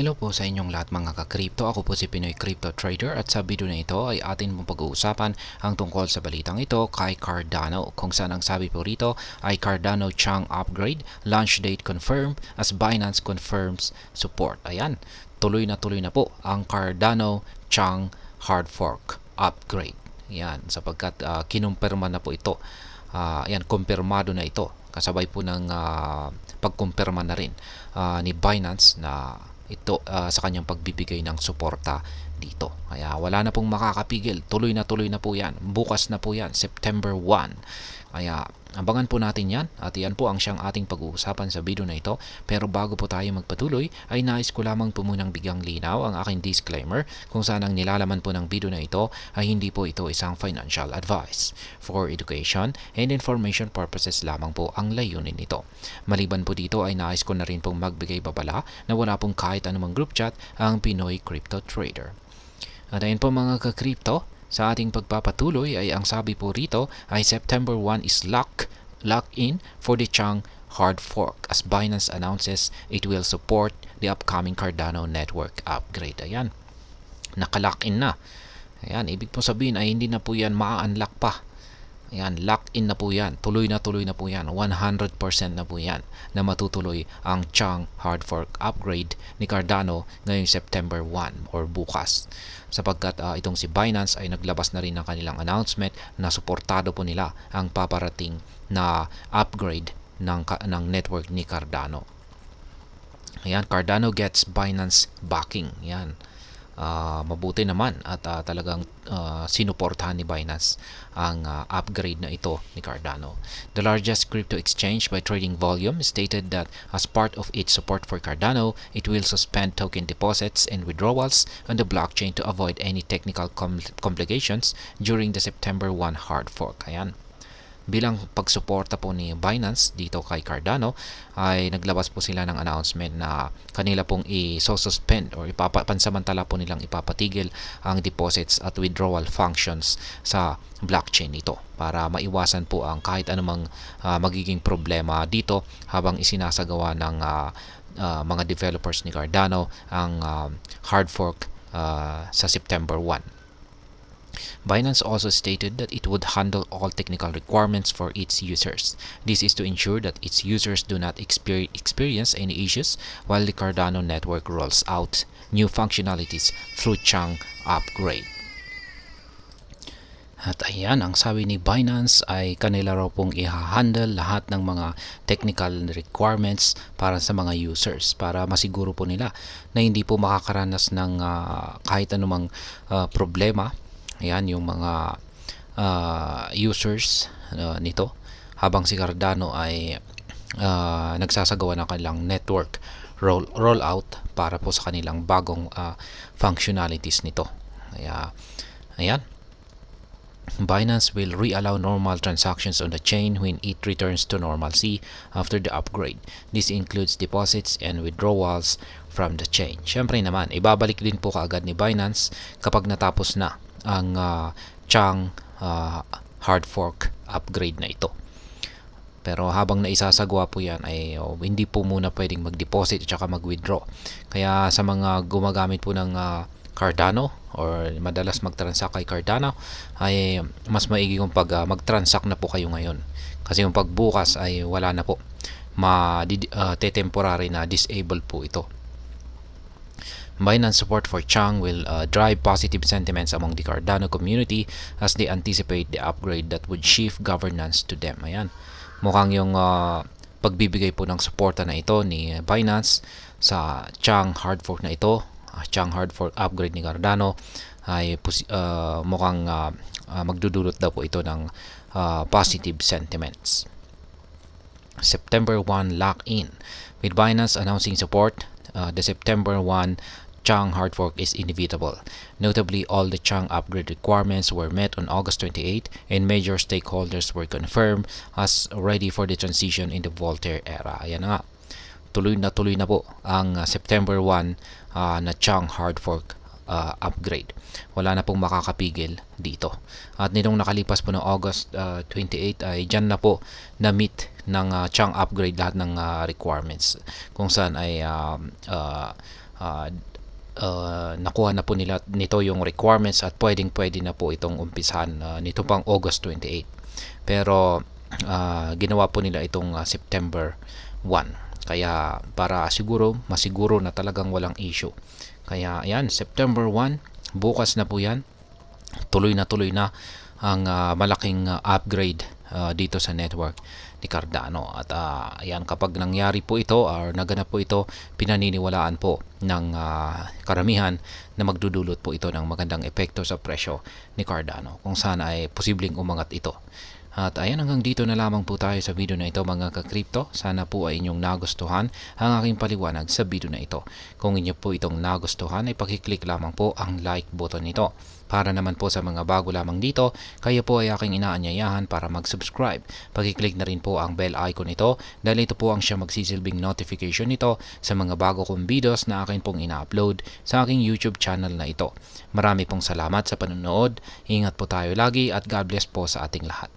Hello po sa inyong lahat mga ka-crypto. Ako po si Pinoy Crypto Trader at sa video na ito ay atin mong pag-uusapan ang tungkol sa balitang ito kay Cardano, kung saan ang sabi po rito ay Cardano Chang upgrade, launch date confirmed as Binance confirms support. Ayan, tuloy na po ang Cardano Chang hard fork upgrade. Ayan, sapagkat kinumpirma na po ito. Ayan, kumpirmado na ito kasabay po ng pagkumpirma na rin ni Binance na ito sa kanyang pagbibigay ng suporta dito. Kaya wala na pong makakapigil. Tuloy na po yan. Bukas na po yan, September 1. Kaya abangan po natin yan at yan po ang siyang ating pag-uusapan sa video na ito. Pero bago po tayo magpatuloy ay nais ko lamang po munang bigyang linaw ang aking disclaimer kung saan ang nilalaman po ng video na ito ay hindi po ito isang financial advice. For education and information purposes lamang po ang layunin nito. Maliban po dito ay nais ko na rin pong magbigay babala na wala pong kahit anumang group chat ang Pinoy Crypto Trader. At ayun po mga ka-crypto, sa ating pagpapatuloy ay ang sabi po rito ay September 1 is lock in for the Chang hard fork as Binance announces it will support the upcoming Cardano network upgrade. Ayan, nakalock in na. Ayan, ibig po sabihin ay hindi na po yan ma-unlock pa. Ayan, locked in na po yan. Tuloy na po yan. 100% na po yan na matutuloy ang Chang hard fork upgrade ni Cardano ngayong September 1 or bukas. Sapagkat itong si Binance ay naglabas na rin ng kanilang announcement na suportado po nila ang paparating na upgrade ng network ni Cardano. Ayan, Cardano gets Binance backing. Yan. Mabuti naman at talagang sinuportahan ni Binance ang upgrade na ito ni Cardano. The largest crypto exchange by trading volume stated that as part of its support for Cardano, it will suspend token deposits and withdrawals on the blockchain to avoid any technical complications during the September 1 hard fork. Ayan. Bilang pagsuporta po ni Binance dito kay Cardano ay naglabas po sila ng announcement na kanila pong i-suspend or pansamantala po nilang ipapatigil ang deposits at withdrawal functions sa blockchain nito para maiwasan po ang kahit anumang magiging problema dito habang isinasagawa ng mga developers ni Cardano ang hard fork sa September 1. Binance also stated that it would handle all technical requirements for its users. This is to ensure that its users do not experience any issues while the Cardano network rolls out new functionalities through Chang upgrade. At ayan, ang sabi ni Binance ay kanila raw pong i-handle lahat ng mga technical requirements para sa mga users para masiguro po nila na hindi po makakaranas ng kahit anumang problema. Ayan, yung mga users nito habang si Cardano ay nagsasagawa ng kanilang network rollout para po sa kanilang bagong functionalities nito. Ayan. Binance will re-allow normal transactions on the chain when it returns to normalcy after the upgrade. This includes deposits and withdrawals from the chain. Syempre naman, ibabalik din po kaagad ni Binance kapag natapos na ang Chang hard fork upgrade na ito. Pero habang naisasagawa po yan ay hindi po muna pwedeng mag-deposit at saka mag-withdraw. Kaya sa mga gumagamit po ng Cardano or madalas mag-transact kay Cardano ay mas maigi kung pag mag-transact na po kayo ngayon. Kasi yung pagbukas ay wala na po. Temporary na disable po ito. Binance support for Chang will drive positive sentiments among the Cardano community as they anticipate the upgrade that would shift governance to them. Ayan. Mukhang yung pagbibigay po ng suporta na ito ni Binance sa Chang hard fork na ito, Chang hard fork upgrade ni Cardano ay mukhang magdudulot daw po ito ng positive sentiments. September 1 lock-in. With Binance announcing support, the September 1 Chang hard fork is inevitable. Notably, all the Chang upgrade requirements were met on August 28 and major stakeholders were confirmed as ready for the transition in the Voltaire era. Ayan nga, tuloy na po ang September 1 na Chang hard fork upgrade. Wala na pong makakapigil dito. At nitong nakalipas po ng August 28 ay dyan na po na-meet ng Chang upgrade lahat ng requirements kung saan ay nakuha na po nito yung requirements at pwede na po itong umpisahan nito pang August 28. Pero ginawa po nila itong September 1. Kaya para masiguro na talagang walang issue. Kaya ayan, September 1, bukas na po yan. Tuloy na ang malaking upgrade dito sa network ni Cardano. At ayan, kapag nangyari po ito or naganap po ito, pinaniniwalaan po ng karamihan na magdudulot po ito ng magandang epekto sa presyo ni Cardano, kung sana ay posibleng umangat ito. At ayan, hanggang dito na lamang po tayo sa video na ito mga ka-crypto. Sana po ay inyong nagustuhan ang aking paliwanag sa video na ito. Kung inyo po itong nagustuhan ay pakiclick lamang po ang like button nito. Para naman po sa mga bago lamang dito, kayo po ay aking inaanyayahan para mag-subscribe. Pakiclick na rin po ang bell icon nito dahil ito po ang siya magsisilbing notification nito sa mga bago kong videos na akin pong ina-upload sa aking YouTube channel na ito. Marami pong salamat sa panonood. Ingat po tayo lagi at God bless po sa ating lahat.